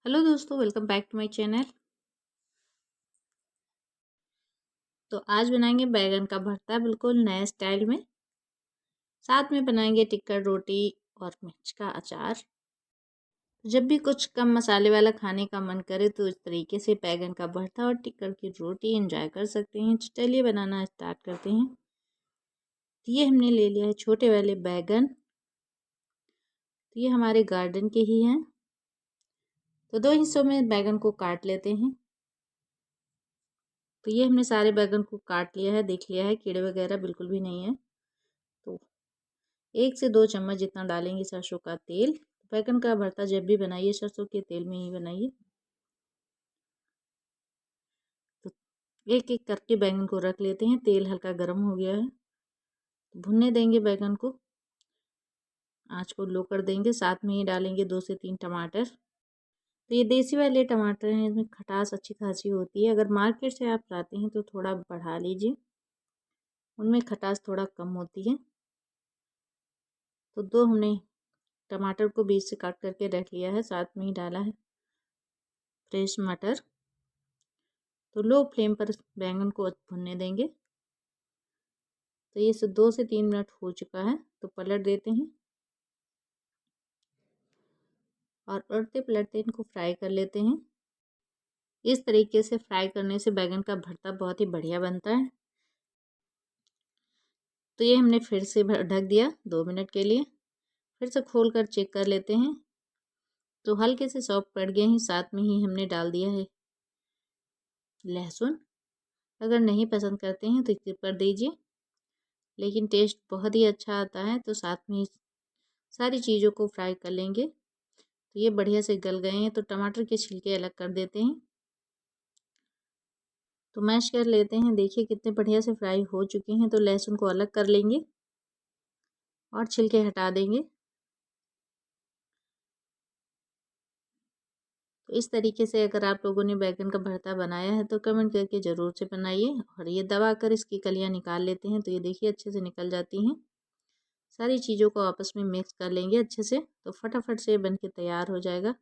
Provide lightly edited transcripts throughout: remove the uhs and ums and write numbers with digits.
Hello दोस्तों, welcome back to my channel. तो आज बनाएंगे बैगन का भरता बिल्कुल नए स्टाइल में। साथ में बनाएंगे टिक्कर रोटी और मिर्च का अचार। जब भी कुछ कम मसाले वाला खाने का मन करे तो इस तरीके से बैगन का भरता और टिक्कर की रोटी एंजॉय कर सकते हैं। तो चलिए बनाना स्टार्ट करते हैं। तो ये हमने ले लिया है छोटे वाले बैगन। तो ये हमारे गार्डन के ही हैं। तो दो हिस्सों में बैगन को काट लेते हैं। तो ये हमने सारे बैगन को काट लिया है, देख लिया है, कीड़े वगैरह बिल्कुल भी नहीं है। तो 1 से 2 चम्मच जितना डालेंगे सरसों का तेल। बैगन का भरता जब भी बनाइए सरसों के तेल में ही बनाइए। तो एक एक करके बैगन को रख लेते हैं। तेल हल्का गर्म हो गया है, तो भुनने देंगे बैगन को। आँच को लो कर देंगे। साथ में ही डालेंगे 2 से 3 टमाटर। तो ये देसी वाले टमाटर हैं, इसमें खटास अच्छी खासी होती है। अगर मार्केट से आप लाते हैं तो थोड़ा बढ़ा लीजिए, उनमें खटास थोड़ा कम होती है। तो 2 हमने टमाटर को बीच से काट करके रख लिया है। साथ में ही डाला है फ्रेश मटर। तो लो फ्लेम पर बैंगन को भुनने देंगे। तो ये 2 से 3 मिनट हो चुका है, तो पलट देते हैं और उलटते पलटते इनको फ्राई कर लेते हैं। इस तरीके से फ्राई करने से बैगन का भरता बहुत ही बढ़िया बनता है। तो ये हमने फिर से ढक दिया 2 मिनट के लिए। फिर से खोल कर चेक कर लेते हैं। तो हल्के से सॉफ्ट पड़ गए हैं। साथ में ही हमने डाल दिया है लहसुन। अगर नहीं पसंद करते हैं तो स्किप कर दीजिए, लेकिन टेस्ट बहुत ही अच्छा आता है। तो साथ में ही सारी चीज़ों को फ्राई कर लेंगे। तो ये बढ़िया से गल गए हैं, तो टमाटर के छिलके अलग कर देते हैं। तो मैश कर लेते हैं। देखिए कितने बढ़िया से फ्राई हो चुके हैं। तो लहसुन को अलग कर लेंगे और छिलके हटा देंगे। तो इस तरीके से अगर आप लोगों ने बैगन का भरता बनाया है तो कमेंट करके ज़रूर से बनाइए। और ये दबा कर इसकी कलियाँ निकाल लेते हैं। तो ये देखिए अच्छे से निकल जाती हैं। सारी चीज़ों को आपस में मिक्स कर लेंगे अच्छे से, तो फटाफट से बन के तैयार हो जाएगा।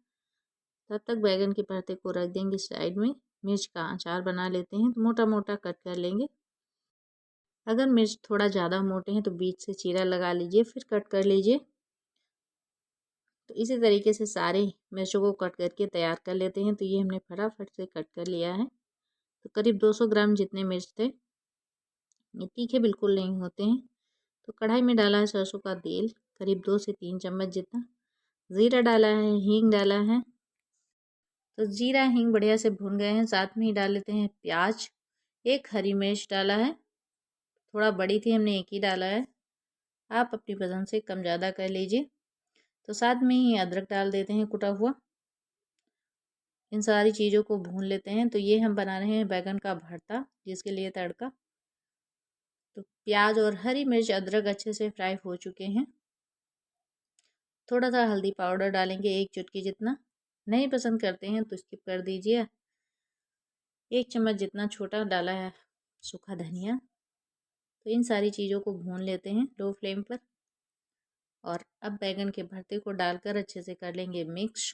तब तक बैगन के भरते को रख देंगे साइड में। मिर्च का अचार बना लेते हैं। तो मोटा मोटा कट कर लेंगे। अगर मिर्च थोड़ा ज़्यादा मोटे हैं तो बीच से चीरा लगा लीजिए, फिर कट कर लीजिए। तो इसी तरीके से सारे मिर्चों को कट करके तैयार कर लेते हैं। तो ये हमने फटाफट से कट कर लिया है। तो करीब 200 ग्राम जितने मिर्च थे। ये तीखे बिल्कुल नहीं होते हैं। तो कढ़ाई में डाला है सरसों का तेल, करीब 2 से 3 चम्मच जितना। ज़ीरा डाला है, हींग डाला है। तो जीरा हींग बढ़िया से भुन गए हैं। साथ में ही डाल लेते हैं प्याज। एक हरी मिर्च डाला है, थोड़ा बड़ी थी हमने एक ही डाला है। आप अपनी पसंद से कम ज़्यादा कर लीजिए। तो साथ में ही अदरक डाल देते हैं कुटा हुआ। इन सारी चीज़ों को भून लेते हैं। तो ये हम बना रहे हैं बैगन का भरता, जिसके लिए तड़का। तो प्याज और हरी मिर्च अदरक अच्छे से फ्राई हो चुके हैं। थोड़ा सा हल्दी पाउडर डालेंगे, 1 चुटकी जितना। नहीं पसंद करते हैं तो स्किप कर दीजिए। 1 चम्मच जितना छोटा डाला है सूखा धनिया। तो इन सारी चीज़ों को भून लेते हैं लो फ्लेम पर। और अब बैगन के भरते को डालकर अच्छे से कर लेंगे मिक्स।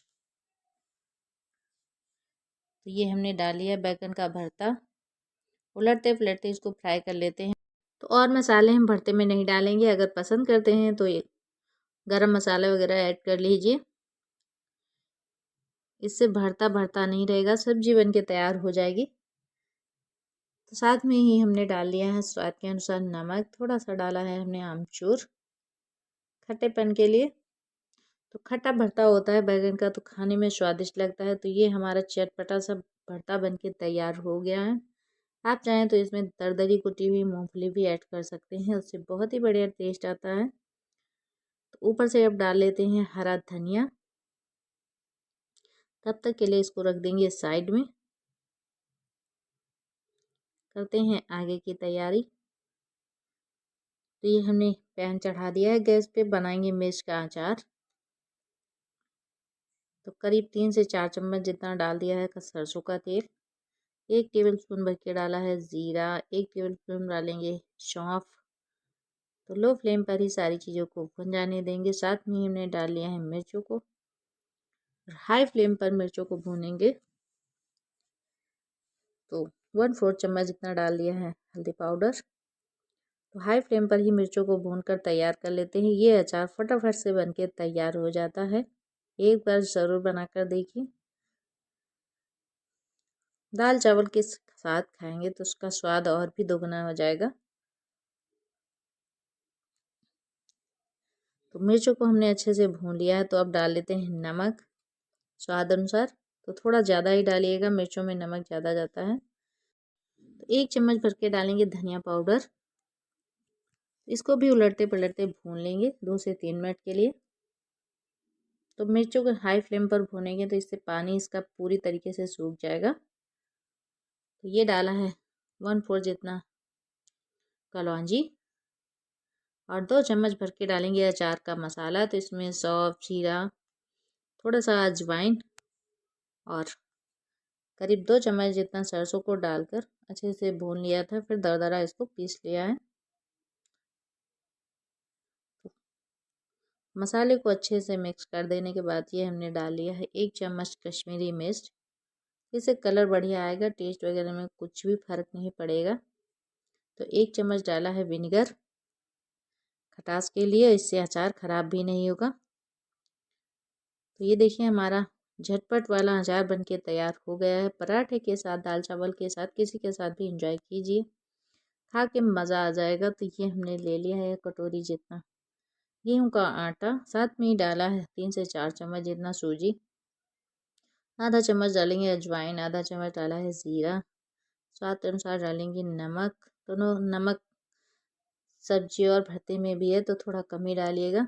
तो ये हमने डाल लिया बैगन का भरता। उलटते पलटते इसको फ्राई कर लेते हैं। तो और मसाले हम भरते में नहीं डालेंगे। अगर पसंद करते हैं तो ये गरम मसाला वगैरह ऐड कर लीजिए। इससे भरता भरता नहीं रहेगा, सब्जी बन के तैयार हो जाएगी। तो साथ में ही हमने डाल लिया है स्वाद के अनुसार नमक। थोड़ा सा डाला है हमने आमचूर खट्टेपन के लिए। तो खट्टा भरता होता है बैगन का, तो खाने में स्वादिष्ट लगता है। तो ये हमारा चटपटा सा भरता बन के तैयार हो गया है। आप चाहें तो इसमें दरदरी कुटी हुई मूंगफली भी ऐड कर सकते हैं, उससे बहुत ही बढ़िया टेस्ट आता है। तो ऊपर से अब डाल लेते हैं हरा धनिया। तब तक के लिए इसको रख देंगे साइड में। करते हैं आगे की तैयारी। तो ये हमने पैन चढ़ा दिया है गैस पे, बनाएंगे मिर्च का अचार। तो करीब 3 से 4 चम्मच जितना डाल दिया है सरसों का तेल। 1 टेबल स्पून भर के डाला है ज़ीरा। 1 टेबल स्पून डालेंगे सौंफ। तो लो फ्लेम पर ही सारी चीज़ों को भुन जाने देंगे। साथ में ही हमने डाल लिया है मिर्चों को। हाई फ्लेम पर मिर्चों को भूनेंगे। तो 1/4 चम्मच जितना डाल दिया है हल्दी पाउडर। तो हाई फ्लेम पर ही मिर्चों को भूनकर तैयार कर लेते हैं। ये अचार फटाफट से बनके तैयार हो जाता है। एक बार ज़रूर बनाकर देखिए। दाल चावल के साथ खाएंगे तो उसका स्वाद और भी दोगुना हो जाएगा। तो मिर्चों को हमने अच्छे से भून लिया है। तो अब डाल लेते हैं नमक स्वाद अनुसार। तो थोड़ा ज़्यादा ही डालिएगा, मिर्चों में नमक ज़्यादा जाता है। तो 1 चम्मच भर के डालेंगे धनिया पाउडर। इसको भी उलटते पलटते भून लेंगे 2 से 3 मिनट के लिए। तो मिर्चों को हाई फ्लेम पर भूनेंगे तो इससे पानी इसका पूरी तरीके से सूख जाएगा। तो ये डाला है 1/4 जितना कलौंजी और 2 चम्मच भर के डालेंगे अचार का मसाला। तो इसमें सौंफ, जीरा, थोड़ा सा अजवाइन और करीब 2 चम्मच जितना सरसों को डालकर अच्छे से भून लिया था। फिर दरदरा इसको पीस लिया है। तो मसाले को अच्छे से मिक्स कर देने के बाद ये हमने डाल लिया है 1 चम्मच कश्मीरी मिर्च। इससे कलर बढ़िया आएगा, टेस्ट वगैरह में कुछ भी फर्क नहीं पड़ेगा। तो 1 चम्मच डाला है विनेगर खटास के लिए, इससे अचार ख़राब भी नहीं होगा। तो ये देखिए हमारा झटपट वाला अचार बनके तैयार हो गया है। पराठे के साथ, दाल चावल के साथ, किसी के साथ भी एंजॉय कीजिए, खा के मज़ा आ जाएगा। तो ये हमने ले लिया है कटोरी जितना गेहूं का आटा, साथ में ही डाला है 3 से 4 चम्मच जितना सूजी, आधा चम्मच डालेंगे अजवाइन, आधा चम्मच डाला है ज़ीरा, स्वाद अनुसार डालेंगे नमक। दोनों नमक सब्जी और भरते में भी है तो थोड़ा कम ही डालिएगा।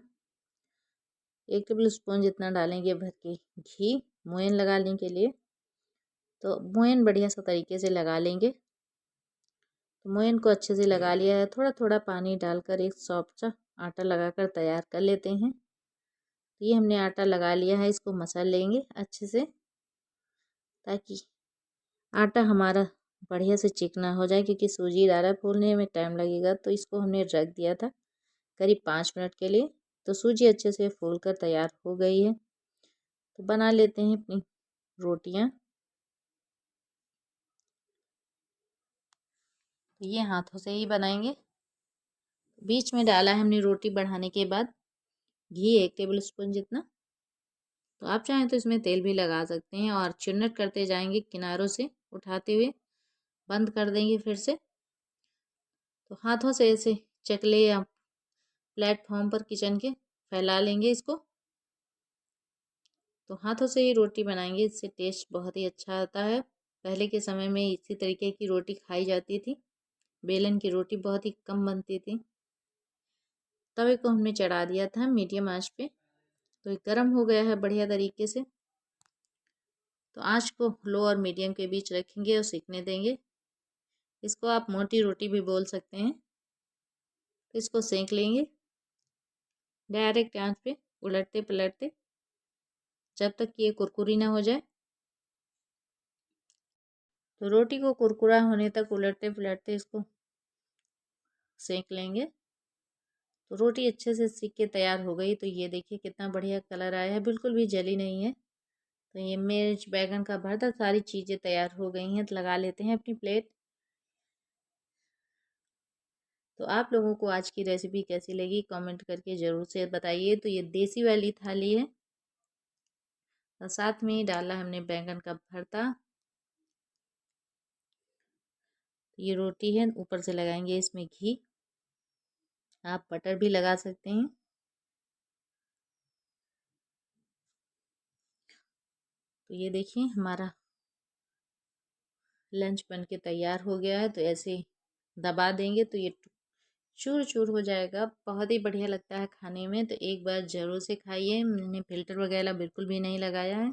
1 टेबल स्पून जितना डालेंगे भर के घी मोयन लगाने के लिए। तो मोयन बढ़िया सा तरीके से लगा लेंगे। तो मोयन को अच्छे से लगा लिया है। थोड़ा थोड़ा पानी डालकर एक सॉफ्ट सा आटा लगाकर तैयार कर लेते हैं। तो ये हमने आटा लगा लिया है, इसको मसल लेंगे अच्छे से ताकि आटा हमारा बढ़िया से चिकना हो जाए, क्योंकि सूजी डाला फूलने में टाइम लगेगा। तो इसको हमने रख दिया था करीब 5 मिनट के लिए। तो सूजी अच्छे से फूल कर तैयार हो गई है। तो बना लेते हैं अपनी रोटियां। तो ये हाथों से ही बनाएंगे। बीच में डाला है हमने रोटी बढ़ाने के बाद घी 1 टेबल स्पून जितना। तो आप चाहें तो इसमें तेल भी लगा सकते हैं और चुन्नट करते जाएंगे किनारों से उठाते हुए, बंद कर देंगे फिर से। तो हाथों से ऐसे चकले या प्लेटफॉर्म पर किचन के फैला लेंगे इसको। तो हाथों से ही रोटी बनाएंगे, इससे टेस्ट बहुत ही अच्छा आता है। पहले के समय में इसी तरीके की रोटी खाई जाती थी। बेलन की रोटी बहुत ही कम बनती थी। तवे को हमने चढ़ा दिया था मीडियम आंच पे। तो ये गर्म हो गया है बढ़िया तरीके से। तो आंच को लो और मीडियम के बीच रखेंगे और सेकने देंगे। इसको आप मोटी रोटी भी बोल सकते हैं। तो इसको सेक लेंगे डायरेक्ट आंच पे, उलटते पलटते जब तक कि ये कुरकुरी ना हो जाए। तो रोटी को कुरकुरा होने तक उलटते पलटते इसको सेक लेंगे। तो रोटी अच्छे से सीख के तैयार हो गई। तो ये देखिए कितना बढ़िया कलर आया है, बिल्कुल भी जली नहीं है। तो ये मिर्च बैगन का भरता सारी चीज़ें तैयार हो गई हैं। तो लगा लेते हैं अपनी प्लेट। तो आप लोगों को आज की रेसिपी कैसी लगी कमेंट करके ज़रूर से बताइए। तो ये देसी वाली थाली है और साथ में ही डाला हमने बैंगन का भरता। ये रोटी है, ऊपर से लगाएंगे इसमें घी, आप बटर भी लगा सकते हैं। तो ये देखिए हमारा लंच बन के तैयार हो गया है। तो ऐसे दबा देंगे तो ये चूर चूर हो जाएगा। बहुत ही बढ़िया लगता है खाने में। तो एक बार ज़रूर से खाइए। मैंने फ़िल्टर वगैरह बिल्कुल भी नहीं लगाया है।